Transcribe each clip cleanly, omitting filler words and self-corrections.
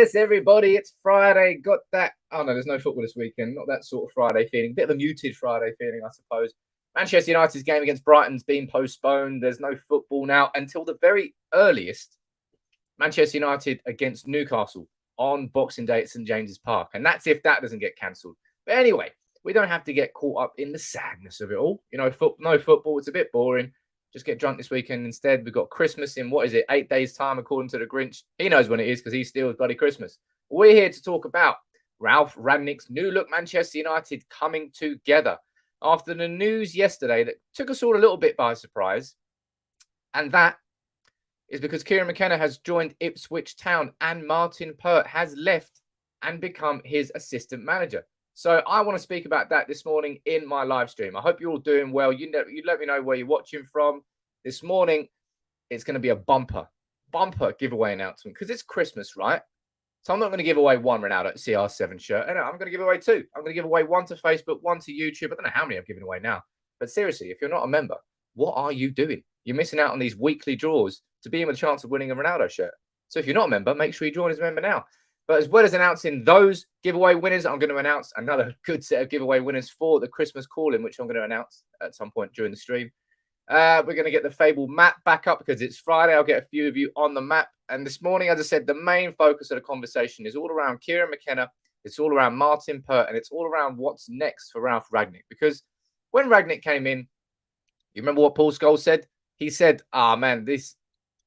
Yes, everybody, it's Friday. Got that. Oh, no, there's no football this weekend. Not that sort of Friday feeling. Bit of a muted Friday feeling, I suppose. Manchester United's game against Brighton's been postponed. There's no football now until the very earliest. Manchester United against Newcastle on Boxing Day at St James's Park. And that's if that doesn't get cancelled. But anyway, we don't have to get caught up in the sadness of it all. You know, no football. It's a bit boring. Just get drunk this weekend instead. We've got Christmas in, 8 days' time, according to the Grinch. He knows when it is because he steals bloody Christmas. We're here to talk about Ralf Rangnick's new look Manchester United coming together after the news yesterday that took us all a little bit by surprise. And that is because Kieran McKenna has joined Ipswich Town and Martyn Pert has left and become his assistant manager. So I want to speak about that this morning in my live stream. I hope you're all doing well. You let me know where you're watching from. This morning, it's going to be a bumper giveaway announcement because it's Christmas, right? So I'm not going to give away one Ronaldo CR7 shirt. I'm going to give away two. I'm going to give away one to Facebook, one to YouTube. I don't know how many I've given away now. But seriously, if you're not a member, what are you doing? You're missing out on these weekly draws to be in with a chance of winning a Ronaldo shirt. So if you're not a member, make sure you join as a member now. But as well as announcing those giveaway winners, I'm going to announce another good set of giveaway winners for the Christmas call-in, which I'm going to announce at some point during the stream. We're going to get the fabled map back up because it's Friday. I'll get a few of you on the map. And this morning, as I said, the main focus of the conversation is all around Kieran McKenna. It's all around Martyn Pert, and it's all around what's next for Ralf Rangnick. Because when Rangnick came in, you remember what Paul Scholes said? He said, man,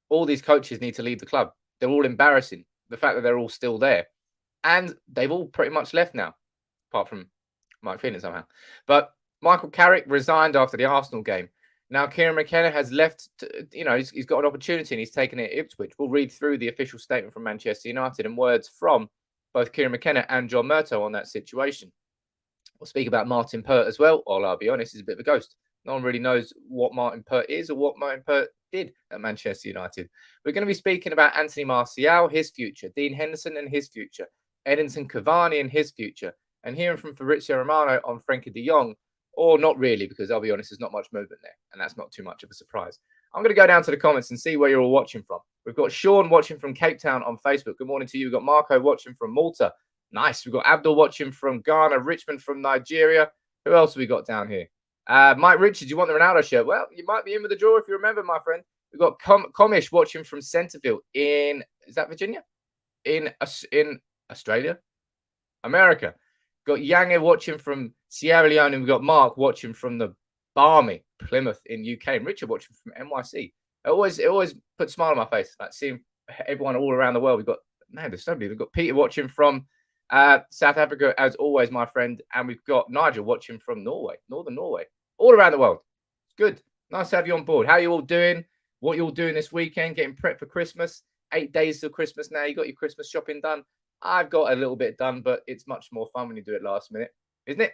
all these coaches need to leave the club. They're all embarrassing. The fact that they're all still there. And they've all pretty much left now, apart from Mike Phelans somehow. But Michael Carrick resigned after the Arsenal game. Now Kieran McKenna has left, he's got an opportunity and he's taken it at Ipswich. We'll read through the official statement from Manchester United and words from both Kieran McKenna and John Murtough on that situation. We'll speak about Martyn Pert as well. I'll be honest, he's a bit of a ghost. No one really knows what Martyn Pert is or what Martyn Pert did at Manchester United. We're going to be speaking about Anthony Martial, his future, Dean Henderson and his future, Edinson Cavani and his future, and hearing from Fabrizio Romano on Frenkie de Jong, or not really, because I'll be honest, there's not much movement there, and that's not too much of a surprise. I'm going to go down to the comments and see where you're all watching from. We've got Sean watching from Cape Town on Facebook. Good morning to you. We've got Marco watching from Malta. Nice. We've got Abdul watching from Ghana, Richmond from Nigeria. Who else have we got down here? Mike Richards, you want the Ronaldo shirt? Well, you might be in with the draw if you remember, my friend. We've got Comish watching from Centerville in, is that Virginia? In Australia? America. Got Yanga watching from Sierra Leone, and we've got Mark watching from the balmy Plymouth in UK, and Richard watching from NYC. It always puts a smile on my face, like seeing everyone all around the world. There's so many. We've got Peter watching from South Africa, as always, my friend, and we've got Nigel watching from Norway, Northern Norway, all around the world. Good. Nice to have you on board. How are you all doing? What you all doing this weekend? Getting prepped for Christmas? 8 days till Christmas now. You got your Christmas shopping done? I've got a little bit done, but it's much more fun when you do it last minute, isn't it?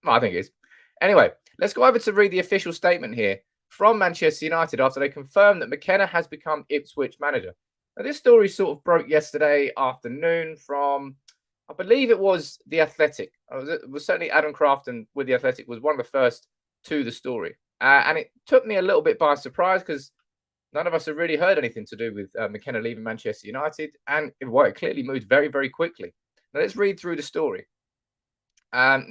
Well, I think it is. Anyway, let's go over to read the official statement here from Manchester United after they confirmed that McKenna has become Ipswich manager. Now, this story sort of broke yesterday afternoon from, I believe it was The Athletic. It was certainly Adam Crafton with The Athletic was one of the first to the story. And it took me a little bit by surprise because none of us have really heard anything to do with McKenna leaving Manchester United. And it clearly moved very, very quickly. Now, let's read through the story.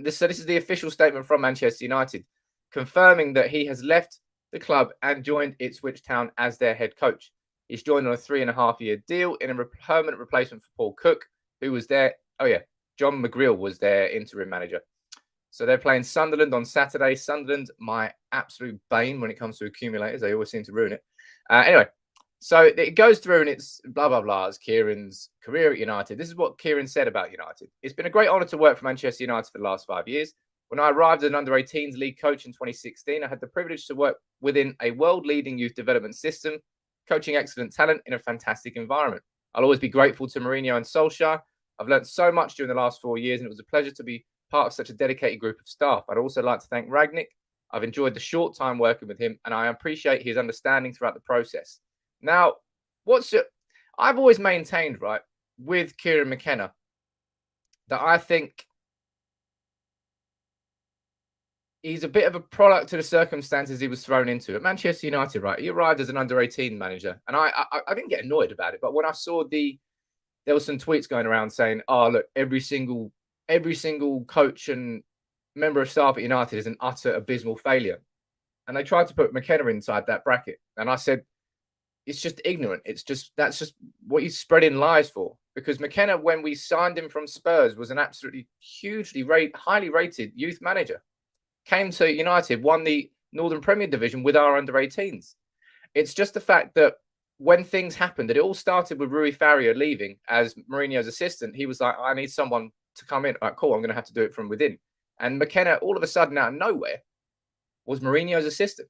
This is the official statement from Manchester United, confirming that he has left the club and joined Ipswich Town as their head coach. He's joined on a 3.5-year deal in a permanent replacement for Paul Cook, who was there. Oh, yeah. John McGreal was their interim manager. So they're playing Sunderland on Saturday. Sunderland, my absolute bane when it comes to accumulators. They always seem to ruin it. Anyway, so it goes through and it's blah, blah, blah. It's Kieran's career at United. This is what Kieran said about United. It's been a great honour to work for Manchester United for the last 5 years. When I arrived as an under-18s league coach in 2016, I had the privilege to work within a world-leading youth development system, coaching excellent talent in a fantastic environment. I'll always be grateful to Mourinho and Solskjaer. I've learned so much during the last 4 years, and it was a pleasure to be part of such a dedicated group of staff. I'd also like to thank Rangnick. I've enjoyed the short time working with him, and I appreciate his understanding throughout the process. Now, I've always maintained, right, with Kieran McKenna, that I think he's a bit of a product of the circumstances he was thrown into. At Manchester United, right, he arrived as an under-18 manager, and I didn't get annoyed about it, but when I saw the there was some tweets going around saying, "Oh, look, every single coach and member of staff at United is an utter abysmal failure." And they tried to put McKenna inside that bracket. And I said, it's just ignorant. That's just what he's spreading lies for. Because McKenna, when we signed him from Spurs, was an absolutely highly rated youth manager. Came to United, won the Northern Premier Division with our under-18s. It's just the fact that when things happened, that it all started with Rui Faria leaving as Mourinho's assistant. He was like, I need someone to come in. Like, cool, I'm going to have to do it from within. And McKenna, all of a sudden, out of nowhere, was Mourinho's assistant.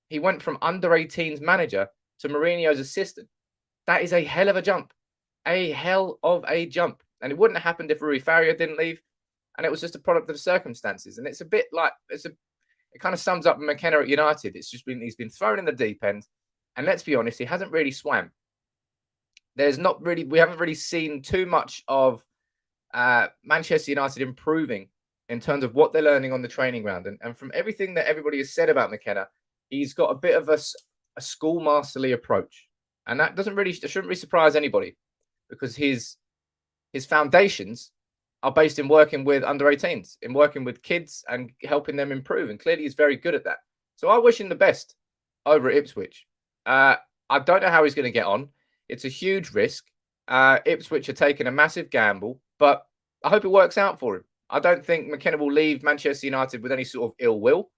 He went from under-18s manager to Mourinho's assistant. That is a hell of a jump. A hell of a jump. And it wouldn't have happened if Rui Faria didn't leave. And it was just a product of the circumstances. And it's a bit like, it kind of sums up McKenna at United. He's been thrown in the deep end. And let's be honest, he hasn't really swam. We haven't really seen too much of Manchester United improving in terms of what they're learning on the training ground. And from everything that everybody has said about McKenna, he's got a bit of a schoolmasterly approach. And that shouldn't really surprise anybody, because his foundations are based in working with under-18s, in working with kids and helping them improve. And clearly he's very good at that. So I wish him the best over at Ipswich. I don't know how he's going to get on. It's a huge risk. Ipswich are taking a massive gamble, but I hope it works out for him. I don't think McKenna will leave Manchester United with any sort of ill will.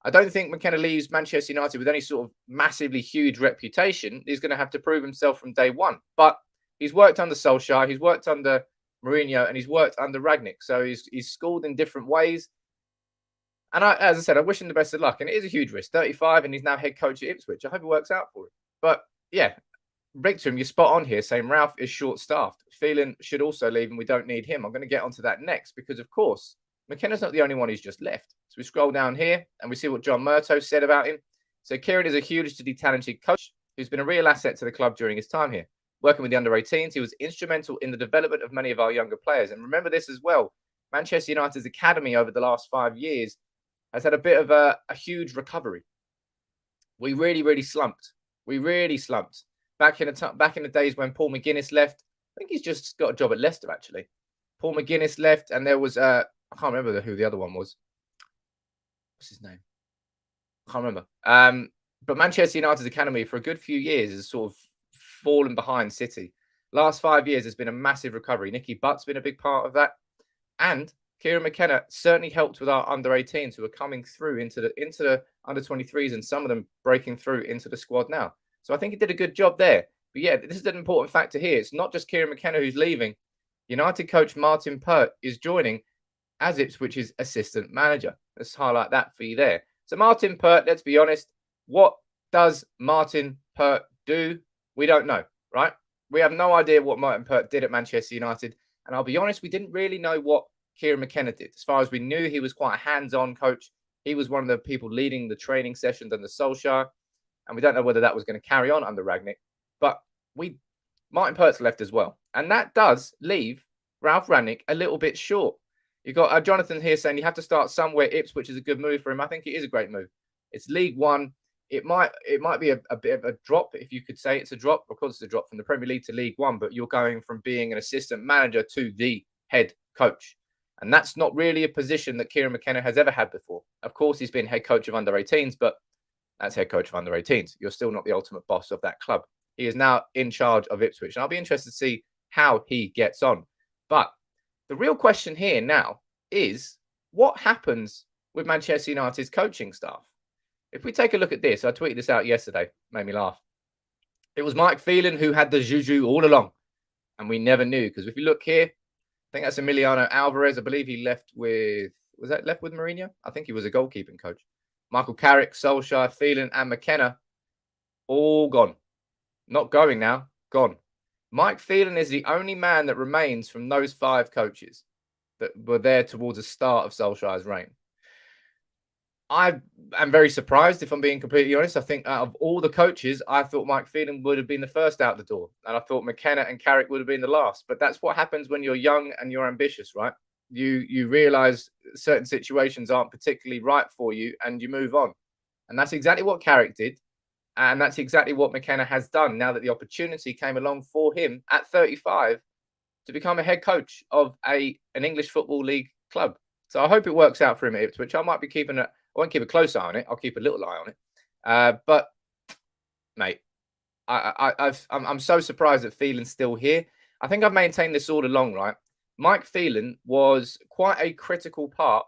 I don't think McKenna leaves Manchester United with any sort of massively huge reputation. He's going to have to prove himself from day one. But he's worked under Solskjaer, he's worked under Mourinho, and he's worked under Rangnick. So he's schooled in different ways. And as I said, I wish him the best of luck. And it is a huge risk. 35, and he's now head coach at Ipswich. I hope it works out for him. But yeah, Victor, you're spot on here saying Ralf is short-staffed. Phelan should also leave, and we don't need him. I'm going to get onto that next because, of course, McKenna's not the only one who's just left. So we scroll down here and we see what John Murtough said about him. So Kieran is a hugely talented coach who's been a real asset to the club during his time here. Working with the under-18s, he was instrumental in the development of many of our younger players. And remember this as well, Manchester United's academy over the last 5 years has had a bit of a huge recovery. We really slumped. Back in the days when Paul McGuinness left, I think he's just got a job at Leicester, actually. Paul McGuinness left, and there was, I can't remember who the other one was. What's his name? I can't remember. But Manchester United's academy for a good few years has sort of fallen behind City. Last 5 years, there's been a massive recovery. Nicky Butt's been a big part of that. And Kieran McKenna certainly helped with our under-18s who are coming through into the under-23s, and some of them breaking through into the squad now. So I think he did a good job there. But yeah, this is an important factor here. It's not just Kieran McKenna who's leaving. United coach Martyn Pert is joining as Ipswich's assistant manager. Let's highlight that for you there. So Martyn Pert, let's be honest, what does Martyn Pert do? We don't know, right? We have no idea what Martyn Pert did at Manchester United. And I'll be honest, we didn't really know what Kieran McKenna did. As far as we knew, he was quite a hands-on coach. He was one of the people leading the training sessions under Solskjaer. And we don't know whether that was going to carry on under Rangnick. But Martyn Pert's left as well. And that does leave Ralf Rangnick a little bit short. You've got Jonathan here saying you have to start somewhere. Ipswich is a good move for him. I think it is a great move. It's League One. It might be a bit of a drop, if you could say it's a drop. Of course, it's a drop from the Premier League to League One, but you're going from being an assistant manager to the head coach. And that's not really a position that Kieran McKenna has ever had before. Of course, he's been head coach of under-18s, but that's head coach of under-18s. You're still not the ultimate boss of that club. He is now in charge of Ipswich. And I'll be interested to see how he gets on. But the real question here now is, what happens with Manchester United's coaching staff? If we take a look at this, I tweeted this out yesterday, made me laugh. It was Mike Phelan who had the juju all along. And we never knew, because if you look here, I think that's Emiliano Alvarez. I believe he left with Mourinho? I think he was a goalkeeping coach. Michael Carrick, Solskjaer, Phelan, and McKenna, all gone. Not going now, gone. Mike Phelan is the only man that remains from those 5 coaches that were there towards the start of Solskjaer's reign. I am very surprised, if I'm being completely honest. I think out of all the coaches, I thought Mike Phelan would have been the first out the door. And I thought McKenna and Carrick would have been the last. But that's what happens when you're young and you're ambitious, right? You realise certain situations aren't particularly right for you and you move on. And that's exactly what Carrick did. And that's exactly what McKenna has done now that the opportunity came along for him at 35 to become a head coach of an English Football League club. So I hope it works out for him at Ipswich. I might be keeping I won't keep a close eye on it. I'll keep a little eye on it. But mate, I'm so surprised that Phelan's still here. I think I've maintained this all along, right? Mike Phelan was quite a critical part,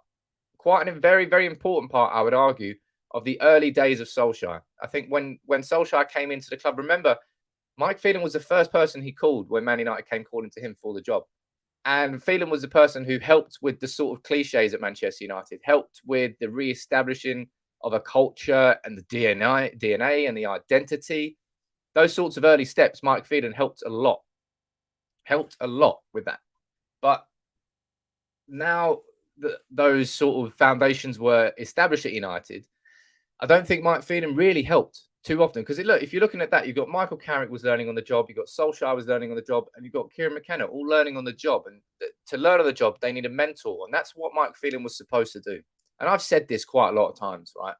quite a very, very important part, I would argue, of the early days of Solskjaer. I think when Solskjaer came into the club, remember, Mike Phelan was the first person he called when Man United came calling to him for the job. And Phelan was the person who helped with the sort of cliches at Manchester United, helped with the re-establishing of a culture and the DNA and the identity. Those sorts of early steps, Mike Phelan helped a lot with that. But now that those sort of foundations were established at United, I don't think Mike Phelan really helped too often. Because look, if you're looking at that, you've got Michael Carrick was learning on the job, you've got Solskjaer was learning on the job, and you've got Kieran McKenna all learning on the job. And to learn on the job, they need a mentor. And that's what Mike Phelan was supposed to do. And I've said this quite a lot of times, right?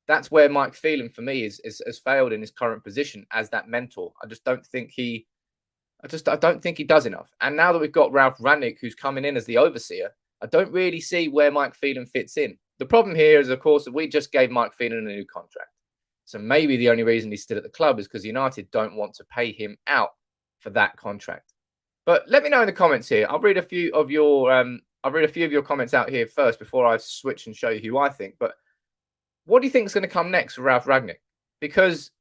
That's where Mike Phelan, for me, has failed in his current position as that mentor. I don't think he does enough. And now that we've got Ralf Rangnick, who's coming in as the overseer, I don't really see where Mike Phelan fits in. The problem here is, of course, that we just gave Mike Phelan a new contract. So maybe the only reason he's still at the club is because United don't want to pay him out for that contract. But let me know in the comments here. I'll read a few of your comments out here first before I switch and show you who I think. But what do you think is going to come next for Ralf Rangnick? Because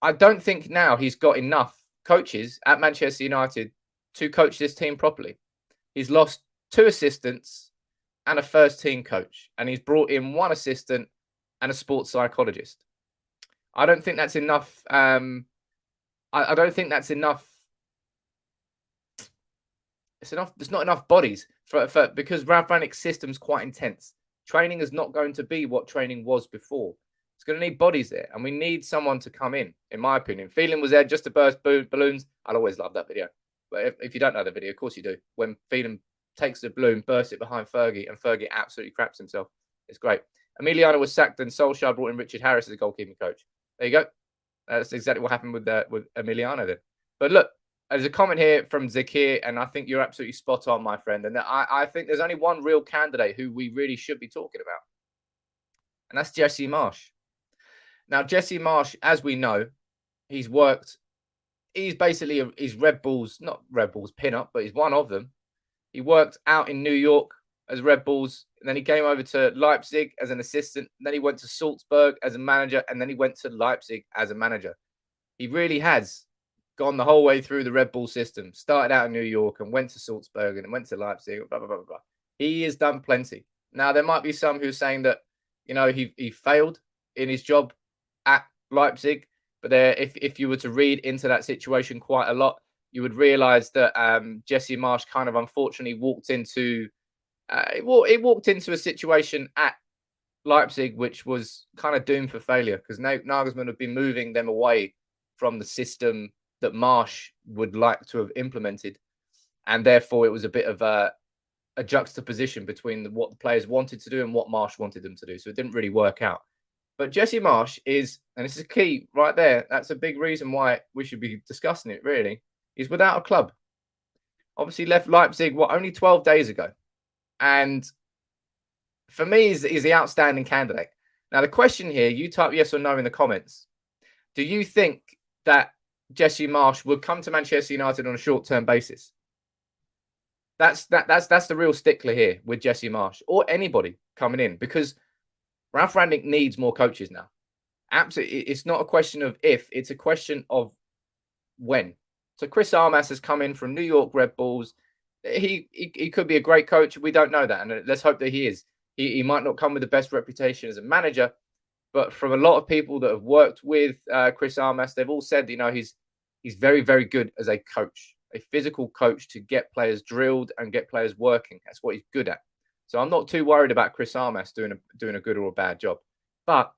I don't think now he's got enough coaches at Manchester United to coach this team properly. He's lost 2 assistants and a first team coach, and he's brought in 1 assistant and a sports psychologist. I don't think that's enough. I don't think that's enough. There's not enough bodies because Ralf Rangnick's system's quite intense. Training is not going to be what training was before. It's going to need bodies there, and we need someone to come in my opinion. Phelan was there just to burst balloons. I'll always love that video. But if you don't know the video, of course you do. When Phelan takes the balloon, bursts it behind Fergie, and Fergie absolutely craps himself. It's great. Emiliano was sacked, and Solskjaer brought in Richard Harris as a goalkeeping coach. There you go. That's exactly what happened with Emiliano then. But look, there's a comment here from Zakir, and I think you're absolutely spot on, my friend. And I think there's only one real candidate who we really should be talking about, and that's Jesse Marsh. Now, Jesse Marsh, as we know, he's basically he's Red Bulls, not Red Bulls pin-up, but he's one of them. He worked out in New York as Red Bulls, and then he came over to Leipzig as an assistant, and then he went to Salzburg as a manager, and then he went to Leipzig as a manager. He really has gone the whole way through the Red Bull system. Started out in New York and went to Salzburg and went to Leipzig, blah, blah, blah, blah. He has done plenty. Now, there might be some who are saying that, he failed in his job at Leipzig, but if you were to read into that situation quite a lot, you would realize that Jesse Marsh kind of unfortunately walked into a situation at Leipzig which was kind of doomed for failure, because Nagelsmann had been moving them away from the system that Marsh would like to have implemented, and therefore it was a bit of a juxtaposition between what the players wanted to do and what Marsh wanted them to do, so it didn't really work out. But Jesse Marsh is, and this is key right there, that's a big reason why we should be discussing it really, he's without a club. Obviously left Leipzig, only 12 days ago. And for me, he's the outstanding candidate. Now, the question here, you type yes or no in the comments. Do you think that Jesse Marsh would come to Manchester United on a short-term basis? That's the real stickler here with Jesse Marsh, or anybody coming in, because Ralf Rangnick needs more coaches now. Absolutely, it's not a question of if, it's a question of when. So Chris Armas has come in from New York Red Bulls. He could be a great coach. We don't know that, and let's hope that he is. He might not come with the best reputation as a manager, but from a lot of people that have worked with Chris Armas, they've all said, he's very, very good as a coach, a physical coach to get players drilled and get players working. That's what he's good at. So I'm not too worried about Chris Armas doing a good or a bad job. But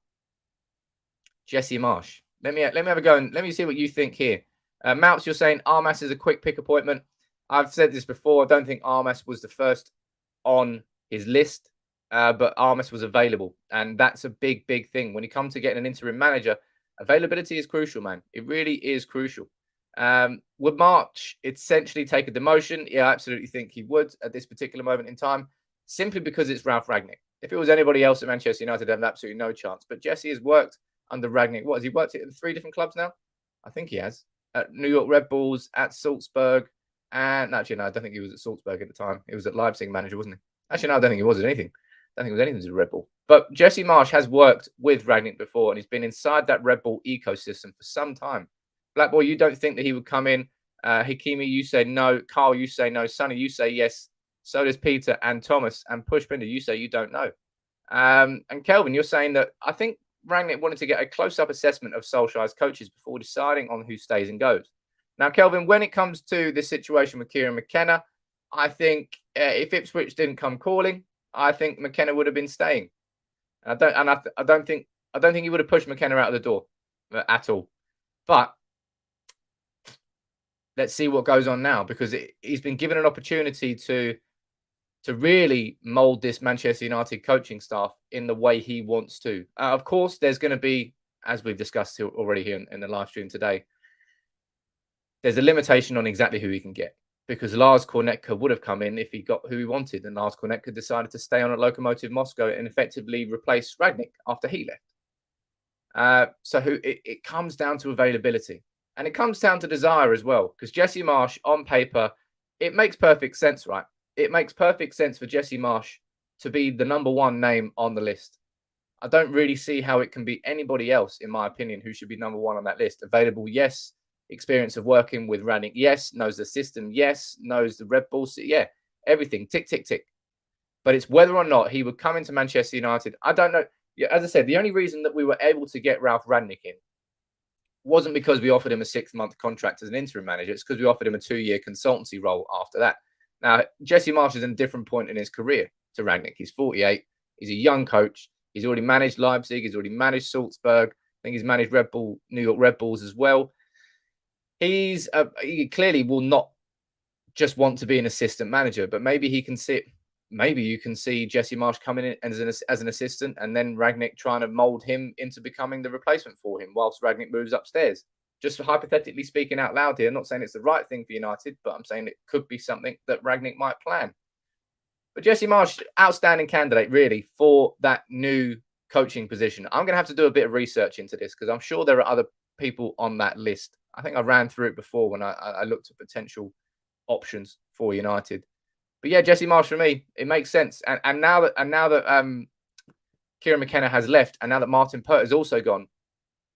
Jesse Marsh, let me have a go and let me see what you think here. Mouts, you're saying Armas is a quick pick appointment. I've said this before. I don't think Armas was the first on his list, but Armas was available, and that's a big, big thing when you come to getting an interim manager. Availability is crucial, man. It really is crucial. Would March essentially take a demotion? Yeah, I absolutely think he would at this particular moment in time, simply because it's Ralf Rangnick. If it was anybody else at Manchester United, they'd have absolutely no chance. But Jesse has worked under Rangnick. What has he worked at 3 different clubs now? I think he has. At New York Red Bulls, at Salzburg, and actually, no, I don't think he was at Salzburg at the time. He was at Leipzig manager, wasn't he? Actually, no, I don't think he was at anything. I don't think it was anything to do with Red Bull. But Jesse Marsh has worked with Rangnick before, and he's been inside that Red Bull ecosystem for some time. Black Boy, you don't think that he would come in? Hakimi, you say no. Carl, you say no. Sonny, you say yes. So does Peter and Thomas. And Pushpinder, you say you don't know. And Kelvin, you're saying that I think Rangnick wanted to get a close-up assessment of Solskjaer's coaches before deciding on who stays and goes. Now, Kelvin, when it comes to this situation with Kieran McKenna, I think if Ipswich didn't come calling, I think McKenna would have been staying. I don't think he would have pushed McKenna out of the door at all. But let's see what goes on now, because he's been given an opportunity to really mould this Manchester United coaching staff in the way he wants to. Of course, there's going to be, as we've discussed already here in the live stream today, there's a limitation on exactly who he can get, because Lars Kornetka would have come in if he got who he wanted, and Lars Kornetka decided to stay on at Lokomotiv Moscow and effectively replace Rangnick after he left. It comes down to availability, and it comes down to desire as well, because Jesse Marsh, on paper, it makes perfect sense, right? It makes perfect sense for Jesse Marsh to be the number 1 name on the list. I don't really see how it can be anybody else, in my opinion, who should be number 1 on that list. Available, yes. Experience of working with Rangnick, yes. Knows the system, yes. Knows the Red Bulls, yeah. Everything, tick, tick, tick. But it's whether or not he would come into Manchester United. I don't know. Yeah, as I said, the only reason that we were able to get Ralf Rangnick in wasn't because we offered him a 6-month contract as an interim manager. It's because we offered him a 2-year consultancy role after that. Now, Jesse Marsh is in a different point in his career to Rangnick. He's 48. He's a young coach. He's already managed Leipzig. He's already managed Salzburg. I think he's managed New York Red Bulls as well. He clearly will not just want to be an assistant manager, but maybe he can see. Maybe you can see Jesse Marsh coming in as an assistant, and then Rangnick trying to mould him into becoming the replacement for him whilst Rangnick moves upstairs. Just hypothetically speaking out loud here, I'm not saying it's the right thing for United, but I'm saying it could be something that Rangnick might plan. But Jesse Marsh, outstanding candidate, really, for that new coaching position. I'm going to have to do a bit of research into this, because I'm sure there are other people on that list. I think I ran through it before when I looked at potential options for United. But yeah, Jesse Marsh for me, it makes sense. And now that Kieran McKenna has left, and now that Martyn Pert has also gone,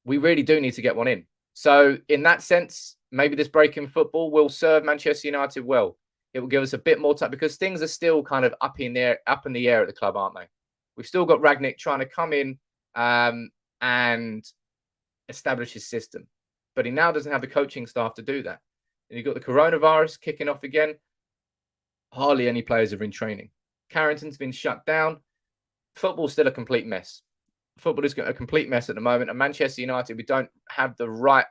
we really do need to get one in. So in that sense, maybe this break in football will serve Manchester United well. It will give us a bit more time, because things are still kind of up in the air at the club, aren't they? We've still got Rangnick trying to come in and establish his system, but he now doesn't have the coaching staff to do that. And you've got the coronavirus kicking off again. Hardly any players are in training. Carrington's been shut down. Football's still a complete mess. Football is a complete mess at the moment. And Manchester United, we don't have the right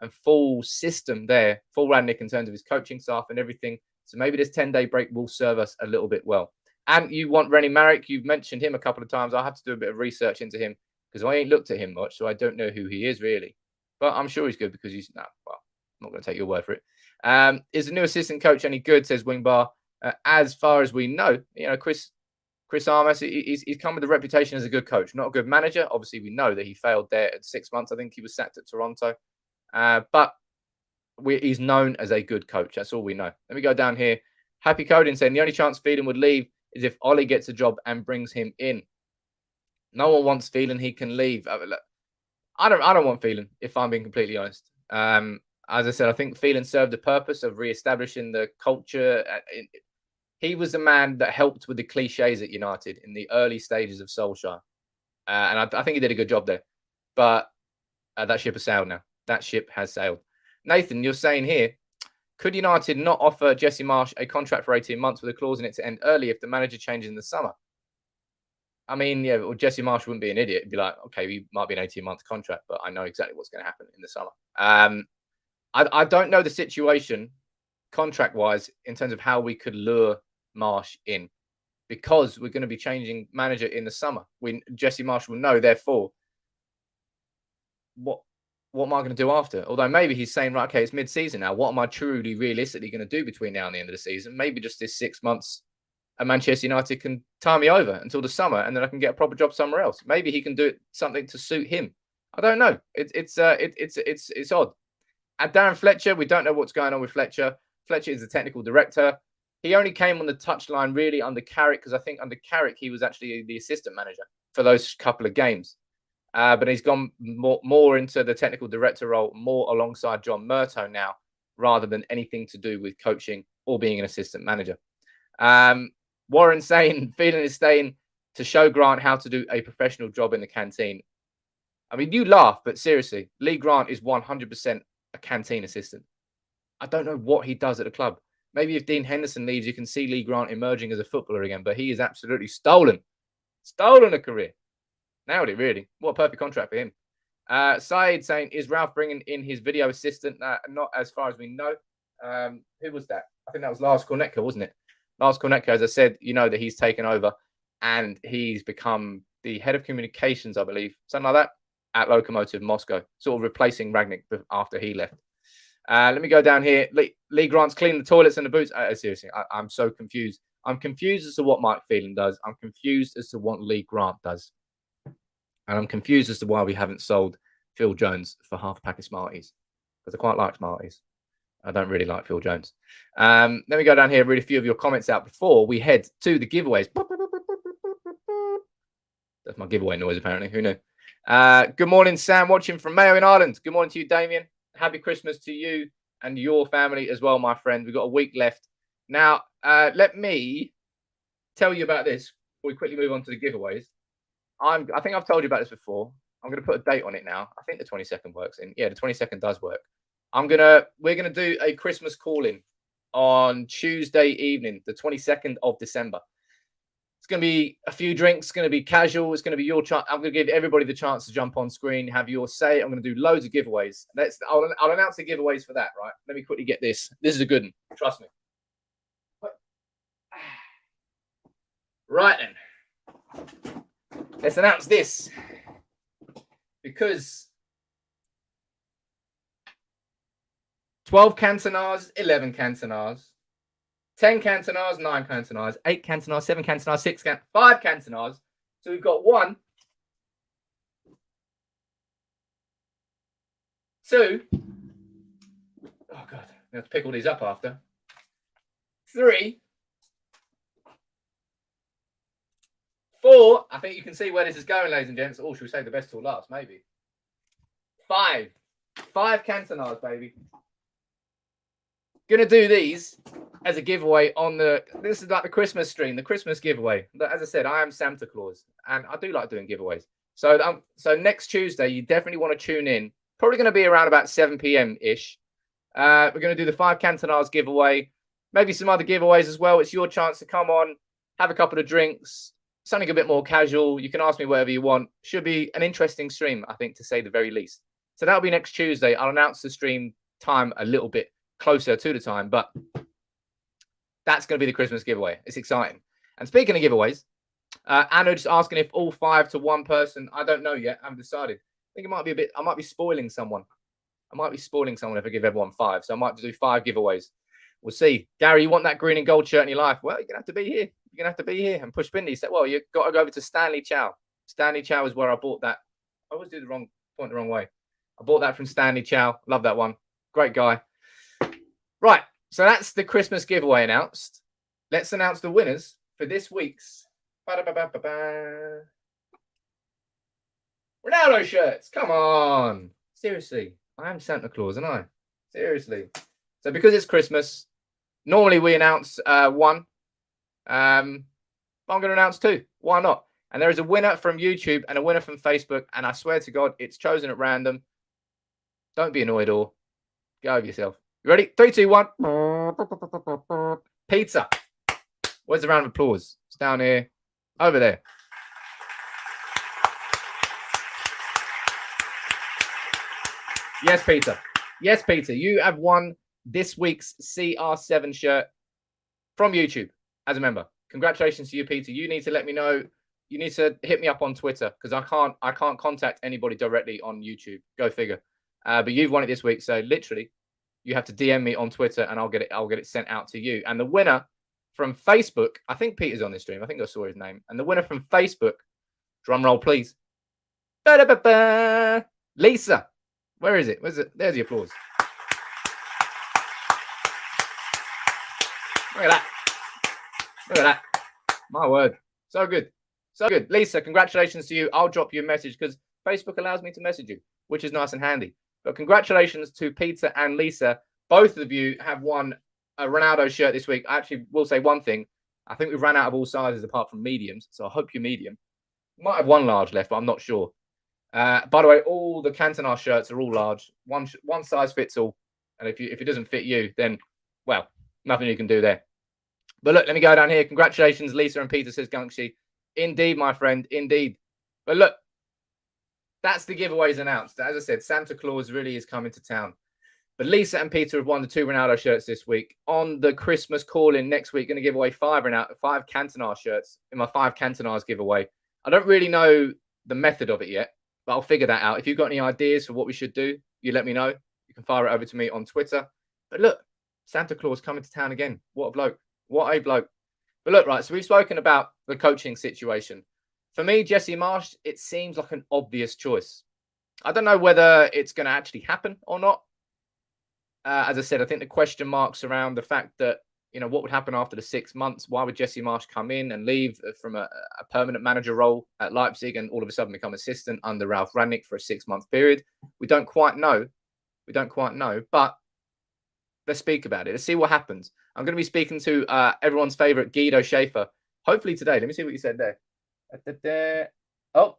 and full system there for Rangnick in terms of his coaching staff and everything. So maybe this 10-day break will serve us a little bit well. And you want Rennie Marek. You've mentioned him a couple of times. I'll have to do a bit of research into him, because I ain't looked at him much, so I don't know who he is really. But I'm sure he's good, because he's... I'm not going to take your word for it. Is the new assistant coach any good, says Wingbar? As far as we know, Chris Armas, he's come with a reputation as a good coach, not a good manager. Obviously, we know that he failed there at 6 months. I think he was sacked at Toronto. But he's known as a good coach. That's all we know. Let me go down here. Happy Coding saying the only chance Phelan would leave is if Ollie gets a job and brings him in. No one wants Phelan. He can leave. I don't want Phelan, if I'm being completely honest. As I said, I think Phelan served the purpose of re-establishing the culture. He was the man that helped with the cliches at United in the early stages of Solskjaer. And I think he did a good job there. But that ship has sailed now. That ship has sailed. Nathan, you're saying here, could United not offer Jesse Marsh a contract for 18 months with a clause in it to end early if the manager changes in the summer? I mean, yeah, well, Jesse Marsh wouldn't be an idiot. He'd be like, okay, he might be an 18-month contract, but I know exactly what's going to happen in the summer. I don't know the situation contract-wise in terms of how we could lure Marsh in, because we're going to be changing manager in the summer. Jesse Marsh will know, therefore, what am I going to do after? Although maybe he's saying, right, okay, it's mid-season now. What am I truly, realistically going to do between now and the end of the season? Maybe just this 6 months at Manchester United can tie me over until the summer, and then I can get a proper job somewhere else. Maybe he can do something to suit him. I don't know. It's odd. And Darren Fletcher, we don't know what's going on with Fletcher. Fletcher is the technical director. He only came on the touchline really under Carrick, because I think under Carrick he was actually the assistant manager for those couple of games. But he's gone more into the technical director role, more alongside John Murtough now, rather than anything to do with coaching or being an assistant manager. Warren saying, Phelan is staying to show Grant how to do a professional job in the canteen. I mean, you laugh, but seriously, Lee Grant is 100% a canteen assistant. I don't know what he does at the club. Maybe if Dean Henderson leaves, you can see Lee Grant emerging as a footballer again, but he is absolutely stolen a career. Nailed it, really. What a perfect contract for him. Saeed saying, is Ralf bringing in his video assistant? Not as far as we know. Who was that? I think that was Lars Kornetka, wasn't it? Lars Kornetka, as I said, you know that he's taken over and he's become the head of communications, I believe, something like that, at Lokomotiv Moscow, sort of replacing Rangnick after he left. Let me go down here. Lee Grant's cleaning the toilets and the boots. Seriously, I'm so confused. I'm confused as to what Mike Phelan does. I'm confused as to what Lee Grant does. And I'm confused as to why we haven't sold Phil Jones for half a pack of Smarties. Because I quite like Smarties. I don't really like Phil Jones. Let me go down here and read a few of your comments out before we head to the giveaways. That's my giveaway noise, apparently. Who knew? Good morning, Sam, watching from Mayo in Ireland. Good morning to you, Damien. Happy Christmas to you and your family as well, my friend. We've got a week left. Now, let me tell you about this before we quickly move on to the giveaways. I think I've told you about this before. I'm going to put a date on it now. I think the 22nd works in. Yeah, the 22nd does work. We're gonna do a Christmas call-in on Tuesday evening, the 22nd of December. It's gonna be a few drinks. It's gonna be casual. It's gonna be your chance. I'm gonna give everybody the chance to jump on screen, have your say. I'm gonna do loads of giveaways. I'll announce the giveaways for that. Right? Let me quickly get this. This is a good one. Trust me. Right then, let's announce this because 12 Cantonars, 11 Cantonars, 10 Cantonars, 9 Cantonars, 8 Cantonars, 7 Cantonars, 5 Cantonars. So we've got 1, 2. Oh, God. I have to pick all these up after. 3. 4. I think you can see where this is going, ladies and gents. Oh, should we save the best till last? Maybe. 5. 5 Cantonars, baby. Gonna do these as a giveaway on this is like the Christmas stream, the Christmas giveaway. As I said, I am Santa Claus and I do like doing giveaways. So next Tuesday, you definitely want to tune in. Probably going to be around about 7 p.m. ish. We're going to do the 5 Cantonars giveaway, maybe some other giveaways as well. It's your chance to come on, have a couple of drinks, something a bit more casual. You can ask me whatever you want. Should be an interesting stream, I think, to say the very least. So that'll be next Tuesday. I'll announce the stream time a little bit closer to the time, but that's going to be the Christmas giveaway. It's exciting. And speaking of giveaways, Anna just asking if all 5 to 1 person. I don't know yet. I haven't decided. I think it might be I might be spoiling someone. I might be spoiling someone if I give everyone 5. So I might do 5 giveaways. We'll see. Gary, you want that green and gold shirt in your life? Well, you're going to have to be here. You're going to have to be here. And Push Bindi said, well, you've got to go over to Stanley Chow. Stanley Chow is where I bought that. I always do the wrong way. I bought that from Stanley Chow. Love that one. Great guy. Right, so that's the Christmas giveaway announced. Let's announce the winners for this week's Ronaldo shirts. Come on. Seriously, I am Santa Claus, aren't I? Seriously. So because it's Christmas, normally we announce 1. But I'm going to announce 2. Why not? And there is a winner from YouTube and a winner from Facebook. And I swear to God, it's chosen at random. Don't be annoyed or go over yourself. You ready? 3, 2, 1. Pizza. Where's the round of applause? It's down here. Over there. Yes, Peter. Yes, Peter. You have won this week's CR7 shirt from YouTube as a member. Congratulations to you, Peter. You need to let me know. You need to hit me up on Twitter because I can't contact anybody directly on YouTube. Go figure. But you've won it this week, so literally, you have to DM me on Twitter, and I'll get it sent out to you. And the winner from Facebook, I think Peter's on this stream. I think I saw his name. And the winner from Facebook, drum roll, please. Ba-da-ba-ba. Lisa. Where is it? Where's it? There's the applause. Look at that. Look at that. My word. So good. So good. Lisa, congratulations to you. I'll drop you a message because Facebook allows me to message you, which is nice and handy. But congratulations to Peter and Lisa. Both of you have won a Ronaldo shirt this week. I actually will say one thing. I think we've ran out of all sizes apart from mediums, so I hope you're medium. Might have one large left, but I'm not sure. By the way, all the Cantona shirts are all large. One size fits all. And if it doesn't fit you, then, well, nothing you can do there. But look, let me go down here. Congratulations, Lisa and Peter, says Gunkshy. Indeed, my friend, indeed. But look, that's the giveaways announced. As I said, Santa Claus really is coming to town. But Lisa and Peter have won the 2 Ronaldo shirts this week. On the Christmas call-in next week, going to give away 5 Cantona shirts in my 5 Cantonas giveaway. I don't really know the method of it yet, but I'll figure that out. If you've got any ideas for what we should do, you let me know. You can fire it over to me on Twitter. But look, Santa Claus coming to town again. What a bloke. What a bloke. But look, right, so we've spoken about the coaching situation. For me, Jesse Marsh, it seems like an obvious choice. I don't know whether it's going to actually happen or not. As I said, I think the question marks around the fact that, what would happen after the 6 months? Why would Jesse Marsh come in and leave from a permanent manager role at Leipzig and all of a sudden become assistant under Ralf Rangnick for a 6-month period? We don't quite know. But let's speak about it. Let's see what happens. I'm going to be speaking to everyone's favorite Guido Schaefer, hopefully today. Let me see what you said there. Oh,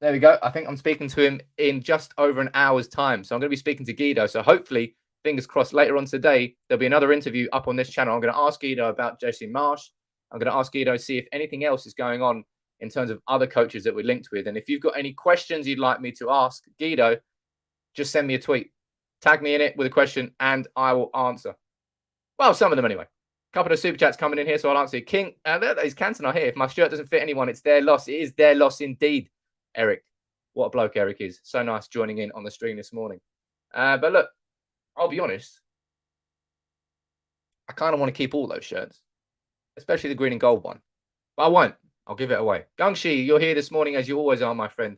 there we go. I think I'm speaking to him in just over an hour's time. So I'm going to be speaking to Guido. So hopefully, fingers crossed, later on today, there'll be another interview up on this channel. I'm going to ask Guido about Jesse Marsh. I'm going to ask Guido to see if anything else is going on in terms of other coaches that we're linked with. And if you've got any questions you'd like me to ask Guido, just send me a tweet. Tag me in it with a question and I will answer. Well, some of them anyway. A couple of super chats coming in here, so I'll answer. King, there's Cantona here. If my shirt doesn't fit anyone, it's their loss. It is their loss indeed. Eric, what a bloke Eric is. So nice joining in on the stream this morning. But look, I'll be honest. I kind of want to keep all those shirts, especially the green and gold one. But I won't. I'll give it away. Gungshi, you're here this morning as you always are, my friend.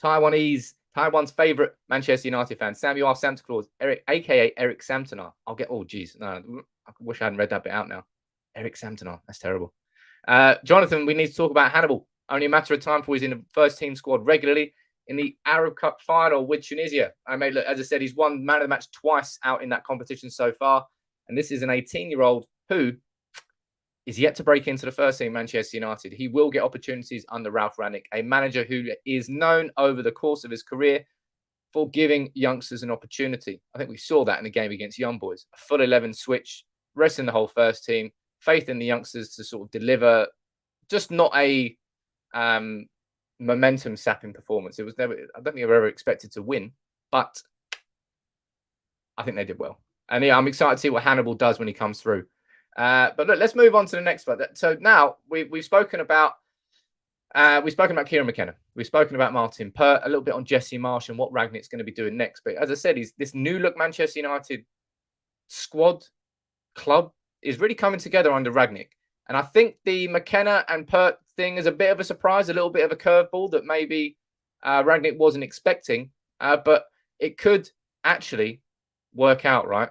Taiwan's favourite Manchester United fan, Samuel Santa Claus, Eric, a.k.a. Eric Samtonar. I'll get, no, I wish I hadn't read that bit out now. Eric Samtonar, that's terrible. Jonathan, we need to talk about Hannibal. Only a matter of time before he's in the first team squad regularly in the Arab Cup final with Tunisia. Look, as I said, he's won man of the match twice out in that competition so far. And this is an 18-year-old who is yet to break into the first team Manchester United. He will get opportunities under Ralf Rangnick, a manager who is known over the course of his career for giving youngsters an opportunity. I think we saw that in the game against Young Boys. A full 11 switch, resting the whole first team, faith in the youngsters to sort of deliver just not a momentum sapping performance. It was never, I don't think they were ever expected to win, but I think they did well. And yeah, I'm excited to see what Hannibal does when he comes through. But look, let's move on to the next one. So now we've spoken about Kieran McKenna. We've spoken about Martyn, Pert, a little bit on Jesse Marsh and what Rangnick's going to be doing next. But as I said, this new look Manchester United squad club is really coming together under Rangnick. And I think the McKenna and Pert thing is a bit of a surprise, a little bit of a curveball that maybe Rangnick wasn't expecting. But it could actually work out, right?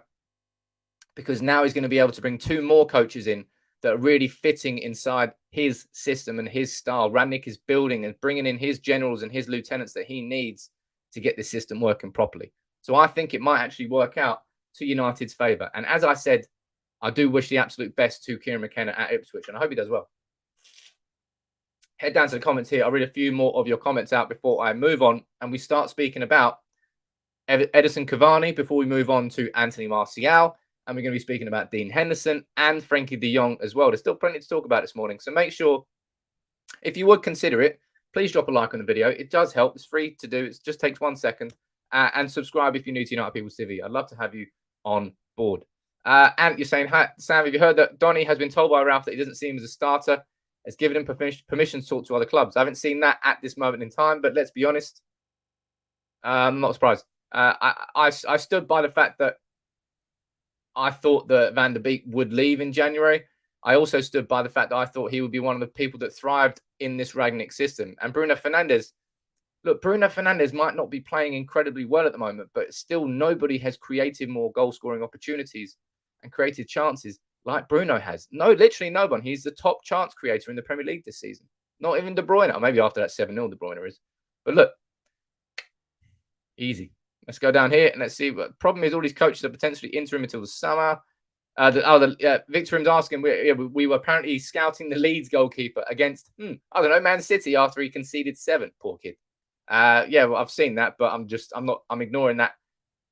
Because now he's going to be able to bring 2 more coaches in that are really fitting inside his system and his style. Rangnick is building and bringing in his generals and his lieutenants that he needs to get this system working properly. So I think it might actually work out to United's favour. And as I said, I do wish the absolute best to Kieran McKenna at Ipswich, and I hope he does well. Head down to the comments here. I'll read a few more of your comments out before I move on, and we start speaking about Edison Cavani before we move on to Anthony Martial. And we're going to be speaking about Dean Henderson and Frankie de Jong as well. There's still plenty to talk about this morning. So make sure, if you would consider it, please drop a like on the video. It does help. It's free to do. It just takes 1 second. And subscribe if you're new to United People's TV. I'd love to have you on board. And you're saying, hi, Sam, have you heard that Donny has been told by Ralph that he doesn't see him as a starter, has given him permission to talk to other clubs? I haven't seen that at this moment in time, but let's be honest. I'm not surprised. I stood by the fact that I thought that Van der Beek would leave in January. I also stood by the fact that I thought he would be one of the people that thrived in this Rangnick system. And Bruno Fernandes, look, Bruno Fernandes might not be playing incredibly well at the moment, but still nobody has created more goal-scoring opportunities and created chances like Bruno has. No, literally no one. He's the top chance creator in the Premier League this season. Not even De Bruyne. Or maybe after that 7-0, De Bruyne is. But look, easy. Let's go down here and let's see. What the problem is all these coaches are potentially interim until the summer. Victorim's asking, we were apparently scouting the Leeds goalkeeper against, I don't know, Man City after he conceded 7. Poor kid. Well, I've seen that, but I'm ignoring that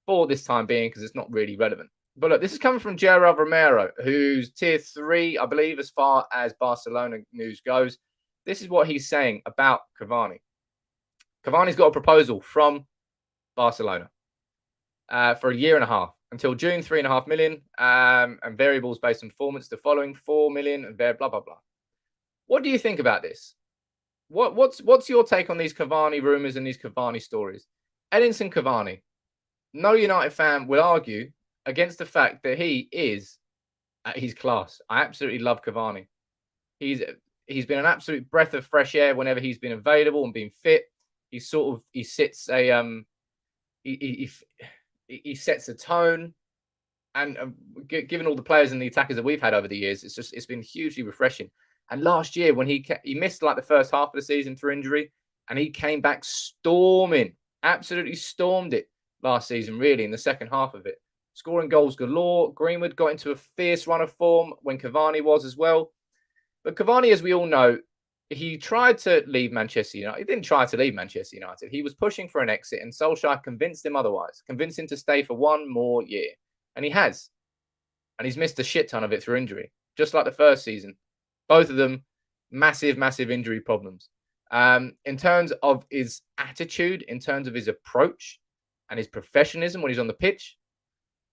for this time being because it's not really relevant. But look, this is coming from Gerard Romero, who's tier 3, I believe, as far as Barcelona news goes. This is what he's saying about Cavani. Cavani's got a proposal from Barcelona for a year and a half until June, 3.5 million, and variables based on performance. The following 4 million and blah blah blah. What do you think about this? What's your take on these Cavani rumors and these Cavani stories? Edinson Cavani, no United fan will argue against the fact that he is at his class. I absolutely love Cavani. He's been an absolute breath of fresh air whenever he's been available and been fit. He sets a he sets a tone, and given all the players and the attackers that we've had over the years, it's been hugely refreshing. And last year when he missed like the first half of the season through injury, and he came back storming, absolutely stormed it last season. Really in the second half of it, scoring goals galore. Greenwood got into a fierce run of form when Cavani was as well. But Cavani, as we all know, he tried to leave Manchester United. He didn't try to leave Manchester United. He was pushing for an exit, and Solskjaer convinced him otherwise, convinced him to stay for one more year. And he has. And he's missed a shit ton of it through injury, just like the first season. Both of them, massive, massive injury problems. In terms of his attitude, in terms of his approach and his professionalism when he's on the pitch,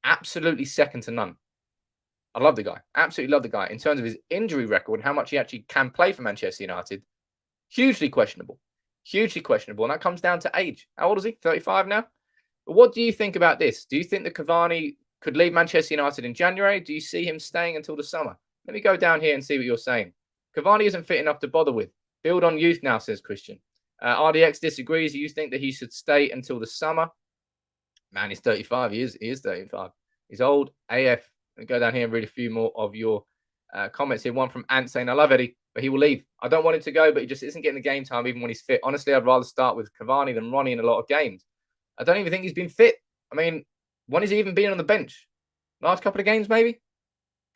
absolutely second to none. I love the guy. Absolutely love the guy. In terms of his injury record and how much he actually can play for Manchester United, hugely questionable. Hugely questionable. And that comes down to age. How old is he? 35 now? But what do you think about this? Do you think that Cavani could leave Manchester United in January? Do you see him staying until the summer? Let me go down here and see what you're saying. Cavani isn't fit enough to bother with. Build on youth now, says Christian. RDX disagrees. You think that he should stay until the summer? Man, he's 35. He is 35. He's old AF. Let me go down here and read a few more of your comments here. One from Ant saying, I love Eddie, but he will leave. I don't want him to go, but he just isn't getting the game time even when he's fit. Honestly, I'd rather start with Cavani than Ronnie in a lot of games. I don't even think he's been fit. I mean, when has he even been on the bench? Last couple of games, maybe?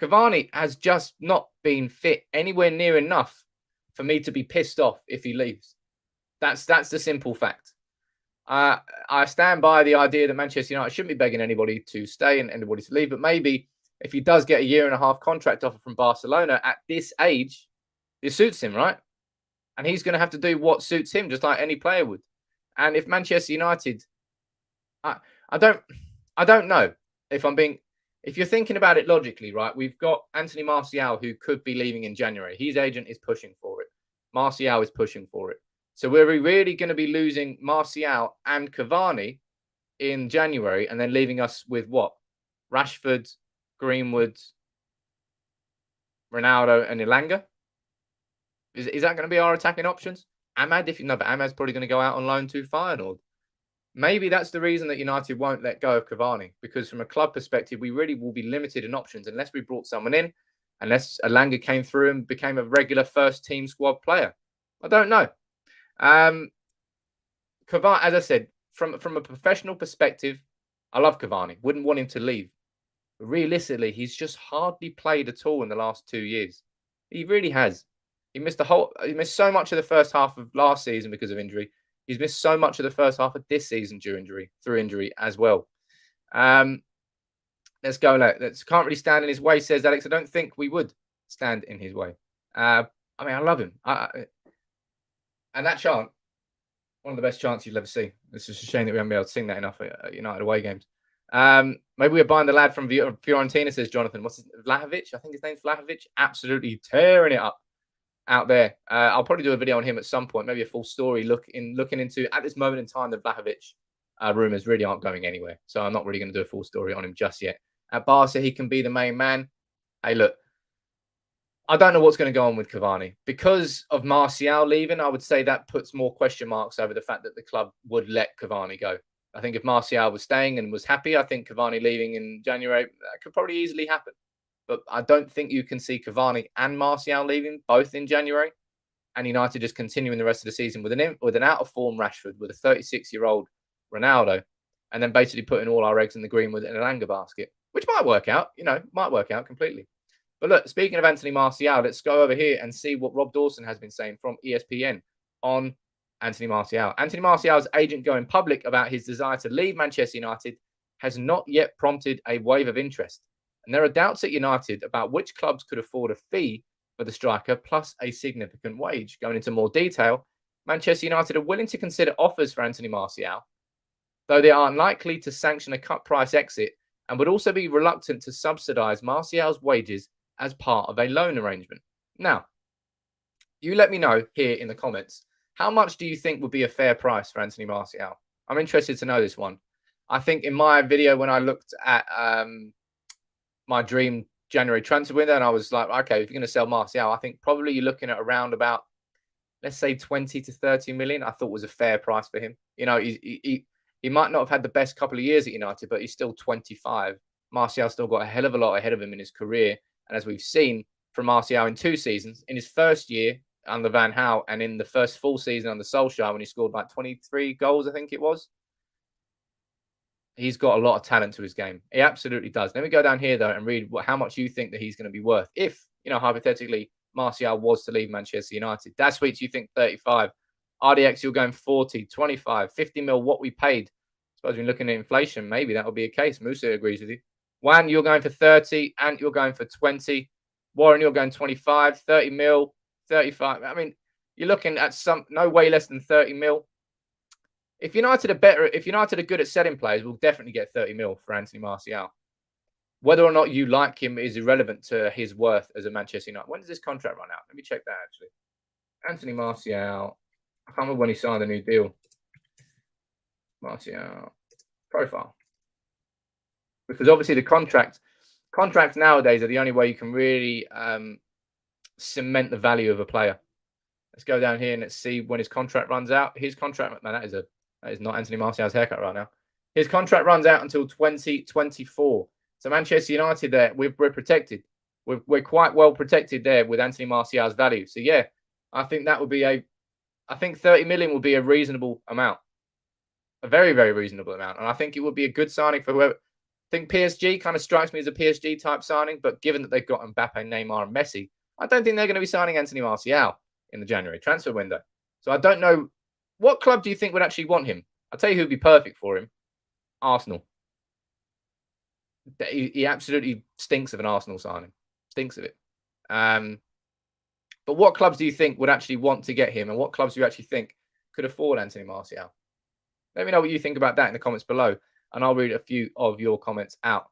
Cavani has just not been fit anywhere near enough for me to be pissed off if he leaves. That's the simple fact. I stand by the idea that Manchester United shouldn't be begging anybody to stay and anybody to leave, but maybe if he does get a year and a half contract offer from Barcelona at this age, it suits him, right? And he's going to have to do what suits him, just like any player would. And if Manchester United, I don't know if you're thinking about it logically, right? We've got Anthony Martial who could be leaving in January. His agent is pushing for it. Martial is pushing for it. So we're really going to be losing Martial and Cavani in January and then leaving us with what? Rashford, Greenwood, Ronaldo, and Ilanga? Is that going to be our attacking options? Ahmad, but Ahmad's probably going to go out on loan to Feyenoord. Maybe that's the reason that United won't let go of Cavani, because from a club perspective, we really will be limited in options unless we brought someone in, unless Ilanga came through and became a regular first team squad player. I don't know. Cavani, as I said, from a professional perspective, I love Cavani. Wouldn't want him to leave. But realistically, he's just hardly played at all in the last 2 years. He really has. He missed so much of the first half of last season because of injury. He's missed so much of the first half of this season through injury as well. Let's go. Can't really stand in his way, says Alex. I don't think we would stand in his way. I love him. And that chant, one of the best chants you'll ever see. It's just a shame that we haven't been able to sing that enough at United away games. Maybe we're buying the lad from Fiorentina, says Jonathan. What's his Vlahovic? I think his name's Vlahovic. Absolutely tearing it up out there. I'll probably do a video on him at some point, maybe a full story looking into, at this moment in time, the Vlahovic rumours really aren't going anywhere. So I'm not really going to do a full story on him just yet. At Barca, he can be the main man. Hey, look, I don't know what's going to go on with Cavani. Because of Martial leaving, I would say that puts more question marks over the fact that the club would let Cavani go. I think if Martial was staying and was happy, I think Cavani leaving in January, that could probably easily happen. But I don't think you can see Cavani and Martial leaving both in January, and United just continuing the rest of the season with an out-of-form Rashford, with a 36-year-old Ronaldo, and then basically putting all our eggs in the Greenwood and Elanga basket, which might work out, might work out completely. But look, speaking of Anthony Martial, let's go over here and see what Rob Dawson has been saying from ESPN on Anthony Martial. Anthony Martial's agent going public about his desire to leave Manchester United has not yet prompted a wave of interest. And there are doubts at United about which clubs could afford a fee for the striker plus a significant wage. Going into more detail, Manchester United are willing to consider offers for Anthony Martial, though they are unlikely to sanction a cut price exit, and would also be reluctant to subsidise Martial's wages as part of a loan arrangement. Now, you let me know here in the comments, how much do you think would be a fair price for Anthony Martial? I'm interested to know this one. I think in my video when I looked at my dream January transfer window, and I was like, okay, if you're going to sell Martial, I think probably you're looking at around about, let's say 20 to 30 million. I thought was a fair price for him. He might not have had the best couple of years at United, but he's still 25. Martial still got a hell of a lot ahead of him in his career. And as we've seen from Martial in 2 seasons, in his first year under Van Gaal and in the first full season under Solskjaer when he scored like 23 goals, I think it was, he's got a lot of talent to his game. He absolutely does. Let me go down here, though, and read how much you think that he's going to be worth. If, hypothetically, Martial was to leave Manchester United. That Sweets, you think 35. RDX, you're going 40, 25, 50 mil, what we paid. I suppose we're looking at inflation. Maybe that will be a case. Musa agrees with you. Juan, you're going for 30. Ant, you're going for 20. Warren, you're going 25, 30 mil, 35. I mean, you're looking at no way less than 30 mil. If United are good at selling players, we'll definitely get 30 mil for Anthony Martial. Whether or not you like him is irrelevant to his worth as a Manchester United. When does this contract run out? Let me check that, actually. Anthony Martial. I can't remember when he signed the new deal. Martial. Profile. Because obviously the contracts nowadays are the only way you can really cement the value of a player. Let's go down here and let's see when his contract runs out. His contract, man, that is not Anthony Martial's haircut right now. His contract runs out until 2024. So Manchester United there, we're protected. We're quite well protected there with Anthony Martial's value. So yeah, I think that would be I think 30 million would be a reasonable amount. A very, very reasonable amount. And I think it would be a good signing for whoever. I think PSG kind of strikes me as a PSG type signing, but given that they've got Mbappe, Neymar, and Messi, I don't think they're going to be signing Anthony Martial in the January transfer window. So I don't know. What club do you think would actually want him? I'll tell you who would be perfect for him. Arsenal. He absolutely stinks of an Arsenal signing. Stinks of it. But what clubs do you think would actually want to get him? And what clubs do you actually think could afford Anthony Martial? Let me know what you think about that in the comments below. And I'll read a few of your comments out.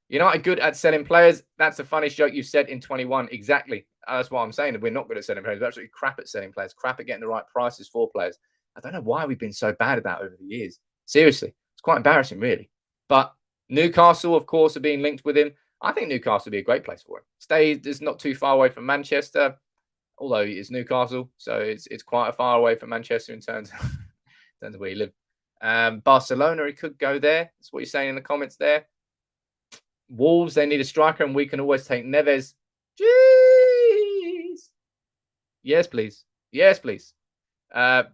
United good at selling players. That's the funniest joke you said in 21. Exactly. That's what I'm saying. We're not good at selling players. We're absolutely crap at selling players. Crap at getting the right prices for players. I don't know why we've been so bad at that over the years. Seriously. It's quite embarrassing, really. But Newcastle, of course, are being linked with him. I think Newcastle would be a great place for him. It's not too far away from Manchester, although it's Newcastle. So it's quite far away from Manchester in terms of where you live. Barcelona, he could go there. That's what you're saying in the comments there. Wolves, they need a striker, and we can always take Neves. Jeez. Yes, please. Yes, please.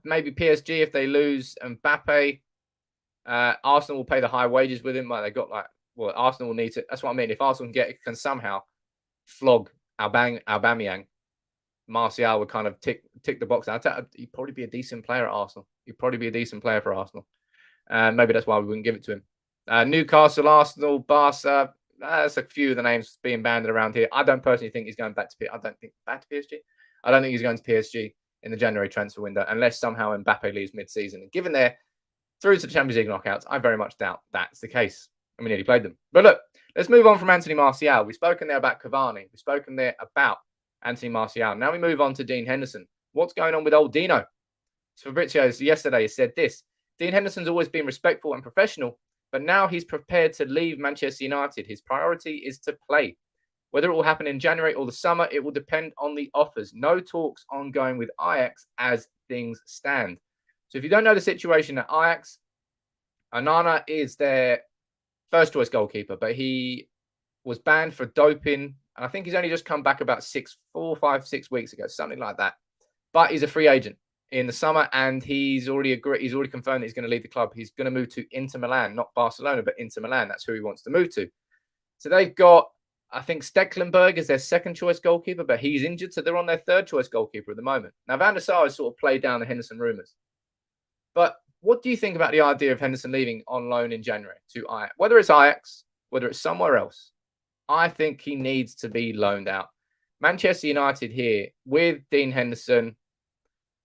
Maybe PSG if they lose Mbappe. Arsenal will pay the high wages with him. Arsenal will need to. That's what I mean. If Arsenal can somehow flog Aubameyang, Martial would kind of tick the box. He'd probably be a decent player at Arsenal. He'd probably be a decent player for Arsenal. Maybe that's why we wouldn't give it to him. Newcastle, Arsenal, Barca. That's a few of the names being banded around here. I don't personally think he's going back to PSG. I don't think he's going to PSG in the January transfer window unless somehow Mbappe leaves mid-season. And given they're through to the Champions League knockouts, I very much doubt that's the case. And we nearly played them. But look, let's move on from Anthony Martial. We've spoken there about Cavani. We've spoken there about Anthony Martial. Now we move on to Dean Henderson. What's going on with old Dino? So Fabrizio yesterday said this. Dean Henderson's always been respectful and professional, but now he's prepared to leave Manchester United. His priority is to play. Whether it will happen in January or the summer, it will depend on the offers. No talks ongoing with Ajax as things stand. So if you don't know the situation at Ajax, Onana is their first choice goalkeeper, but he was banned for doping. And I think he's only just come back about 4, 5, 6 weeks ago, something like that. But he's a free agent in the summer, and he's already confirmed that he's going to leave the club. He's going to move to Inter Milan, not Barcelona, but Inter Milan. That's who he wants to move to. So they've got, I think, Stecklenburg is their second choice goalkeeper, but he's injured, so they're on their third choice goalkeeper at the moment. Now, Van der Sar has sort of played down the Henderson rumours. But what do you think about the idea of Henderson leaving on loan in January to Ajax? Whether it's Ajax, whether it's somewhere else, I think he needs to be loaned out. Manchester United here with Dean Henderson.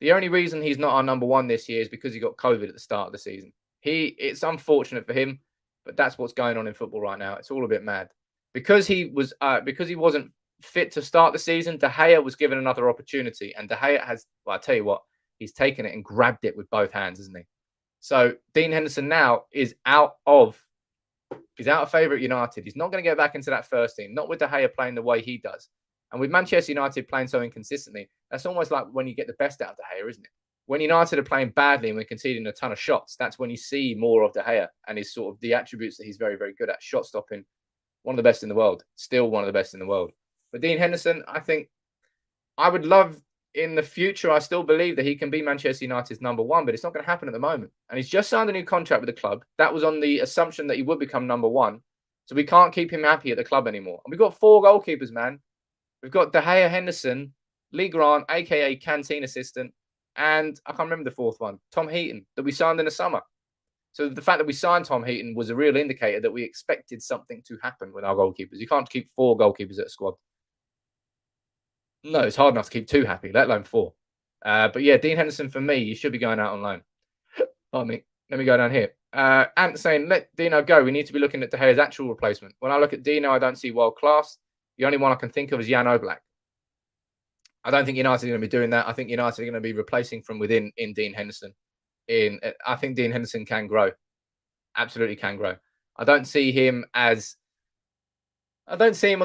The only reason he's not our number one this year is because he got COVID at the start of the season. It's unfortunate for him, but that's what's going on in football right now. It's all a bit mad. Because he wasn't fit to start the season, De Gea was given another opportunity, and De Gea has, well, I tell you what, he's taken it and grabbed it with both hands, isn't he? So Dean Henderson now is out of favour at United. He's not going to get back into that first team, not with De Gea playing the way he does. And with Manchester United playing so inconsistently, that's almost like when you get the best out of De Gea, isn't it? When United are playing badly and we're conceding a ton of shots, that's when you see more of De Gea and his sort of the attributes that he's very, very good at. Shot stopping, one of the best in the world, still one of the best in the world. But Dean Henderson, I think I would love in the future, I still believe that he can be Manchester United's number one, but it's not going to happen at the moment. And he's just signed a new contract with the club. That was on the assumption that he would become number one. So we can't keep him happy at the club anymore. And we've got 4 goalkeepers, man. We've got De Gea, Henderson, Lee Grant, a.k.a. Canteen Assistant, and I can't remember the fourth one, Tom Heaton, that we signed in the summer. So the fact that we signed Tom Heaton was a real indicator that we expected something to happen with our goalkeepers. You can't keep 4 goalkeepers at a squad. No, it's hard enough to keep 2 happy, let alone 4. But yeah, Dean Henderson, for me, you should be going out on loan. Pardon me. Let me go down here. Ant saying, let Dino go. We need to be looking at De Gea's actual replacement. When I look at Dino, I don't see world class. The only one I can think of is Jan Oblak. I don't think United are going to be doing that. I think United are going to be replacing from within in Dean Henderson. I think Dean Henderson can grow. Absolutely can grow. I don't see him on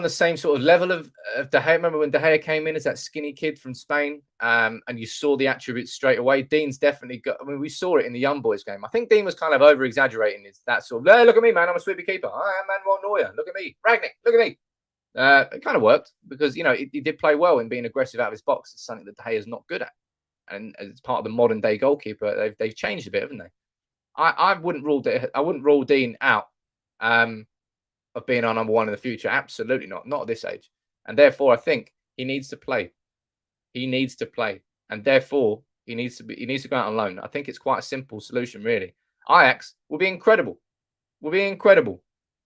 the same sort of level of De Gea. Remember when De Gea came in as that skinny kid from Spain, and you saw the attributes straight away. Dean's definitely got. I mean, we saw it in the Young Boys game. I think Dean was kind of over exaggerating. It's that sort of, hey, look at me, man. I'm a sweepy keeper. I am Manuel Neuer. Look at me, Rangnick. Look at me. It kind of worked because he did play well in being aggressive out of his box. It's something that De Gea is not good at, and as part of the modern day goalkeeper, they've changed a bit, haven't they? I wouldn't rule Dean out. Of being our number one in the future. Absolutely not at this age. And therefore, I think he needs to play. He needs to play. And therefore, he needs to go out on loan. I think it's quite a simple solution, really. Ajax will be incredible.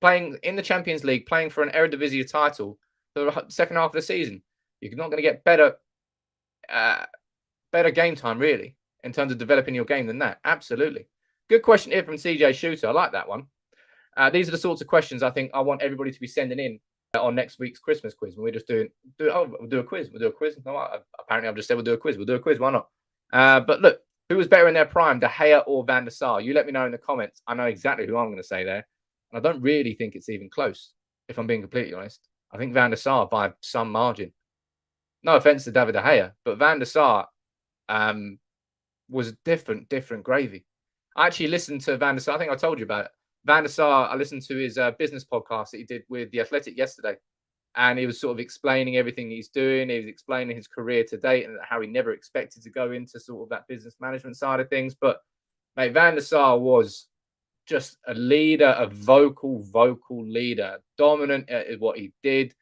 Playing in the Champions League, playing for an Eredivisie title for the second half of the season. You're not going to get better game time, really, in terms of developing your game than that. Absolutely. Good question here from CJ Shooter. I like that one. These are the sorts of questions I think I want everybody to be sending in on next week's Christmas quiz. When we're just we'll do a quiz. No, apparently I've just said we'll do a quiz. We'll do a quiz. Why not? But look, who was better in their prime, De Gea or Van der Sar? You let me know in the comments. I know exactly who I'm going to say there. And I don't really think it's even close, if I'm being completely honest. I think Van der Sar by some margin. No offense to David De Gea, but Van der Sar was different gravy. I actually listened to Van der Sar. I think I told you about it. Van der Sar, I listened to his business podcast that he did with The Athletic yesterday. And he was sort of explaining everything he's doing. He was explaining his career to date and how he never expected to go into sort of that business management side of things. But, mate, Van der Sar was just a leader, a vocal leader, dominant at what he did.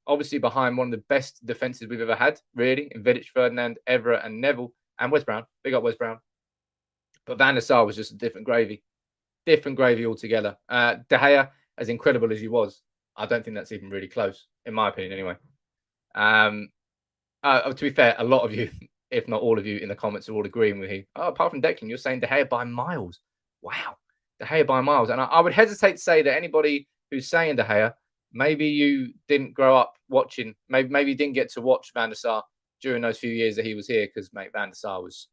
Obviously behind one of the best defenses we've ever had, really, in Vidic, Ferdinand, Evra and Neville and Wes Brown. Big up Wes Brown. But Van der Sar was just a different gravy altogether. De Gea, as incredible as he was, I don't think that's even really close, in my opinion, anyway. To be fair, a lot of you, if not all of you in the comments, are all agreeing with me. Oh, apart from Declan, you're saying De Gea by miles. Wow, De Gea by miles. And I would hesitate to say that anybody who's saying De Gea, maybe you didn't grow up watching, maybe you didn't get to watch Van der Sar during those few years that he was here, because, mate, Van der Sar was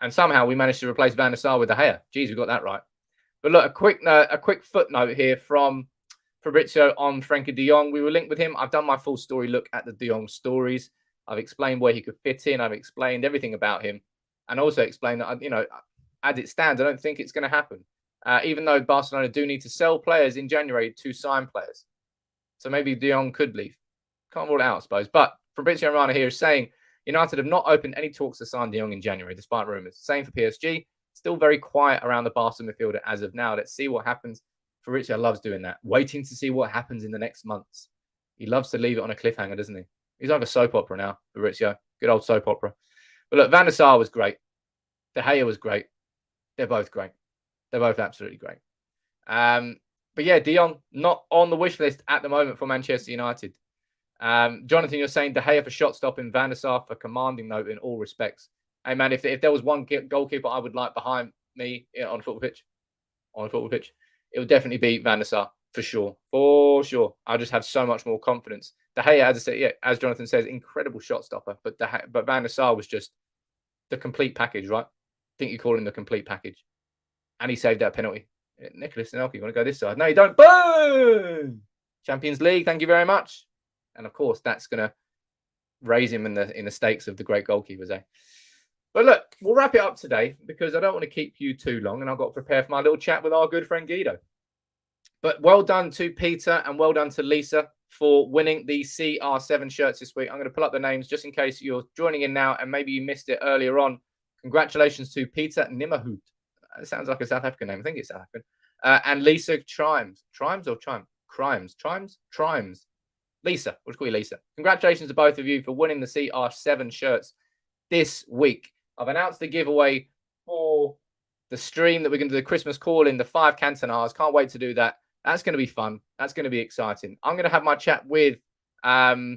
And somehow we managed to replace Van der Sar with De Gea. Jeez, we got that right. But look, a quick footnote here from Fabrizio on Frenkie de Jong. We were linked with him. I've done my full story look at the de Jong stories. I've explained where he could fit in. I've explained everything about him. And also explained that, as it stands, I don't think it's going to happen. Even though Barcelona do need to sell players in January to sign players. So maybe de Jong could leave. Can't rule it out, I suppose. But Fabrizio Romano here is saying United have not opened any talks to sign de Jong in January, despite rumours. Same for PSG. Still very quiet around the Barca midfielder as of now. Let's see what happens. Fabrizio loves doing that. Waiting to see what happens in the next months. He loves to leave it on a cliffhanger, doesn't he? He's like a soap opera now, Fabrizio. Good old soap opera. But look, Van der Sar was great. De Gea was great. They're both great. They're both absolutely great. But yeah, de Jong not on the wish list at the moment for Manchester United. Jonathan, you're saying De Gea for shot stopping, Van der Sar for commanding note in all respects. Hey man, if there was one goalkeeper I would like behind me on a football pitch, it would definitely be Van der Sar for sure. For sure, I just have so much more confidence. De Gea, as I said, yeah, as Jonathan says, incredible shot stopper, but Van der Sar was just the complete package, right? I think you call him the complete package, and he saved that penalty. Nicholas Anelka, you want to go this side? No, you don't. Boom! Champions League, thank you very much. And of course, that's going to raise him in the stakes of the great goalkeepers, eh? But look, we'll wrap it up today because I don't want to keep you too long, and I've got to prepare for my little chat with our good friend Guido. But well done to Peter and well done to Lisa for winning the CR7 shirts this week. I'm going to pull up the names just in case you're joining in now and maybe you missed it earlier on. Congratulations to Peter Nimmerhout. It sounds like a South African name. I think it's South African. And Lisa Trimes. Trimes or Chime? Crimes. Trimes? Trimes. Lisa. We'll call you Lisa. Congratulations to both of you for winning the CR7 shirts this week. I've announced the giveaway for the stream that we're going to do, the Christmas call in the 5 Cantonars. Can't wait to do that. That's going to be fun. That's going to be exciting. I'm going to have my chat with Guido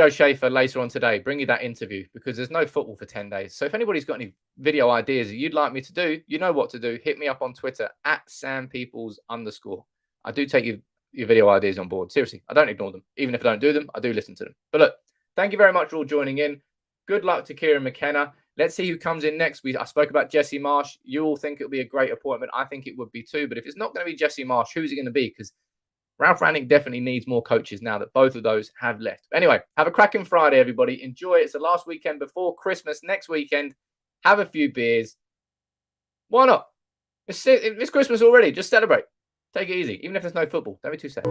Schaefer later on today. Bring you that interview because there's no football for 10 days. So if anybody's got any video ideas that you'd like me to do, you know what to do. Hit me up on Twitter at @SamPeoples_. I do take your video ideas on board. Seriously, I don't ignore them. Even if I don't do them, I do listen to them. But look, thank you very much for all joining in. Good luck to Kieran McKenna. Let's see who comes in next. I spoke about Jesse Marsh. You all think it'll be a great appointment. I think it would be too. But if it's not going to be Jesse Marsh, who's it going to be? Because Ralf Rangnick definitely needs more coaches now that both of those have left. But anyway, have a cracking Friday, everybody. Enjoy. It's the last weekend before Christmas. Next weekend, have a few beers. Why not? It's Christmas already. Just celebrate. Take it easy. Even if there's no football. Don't be too sad.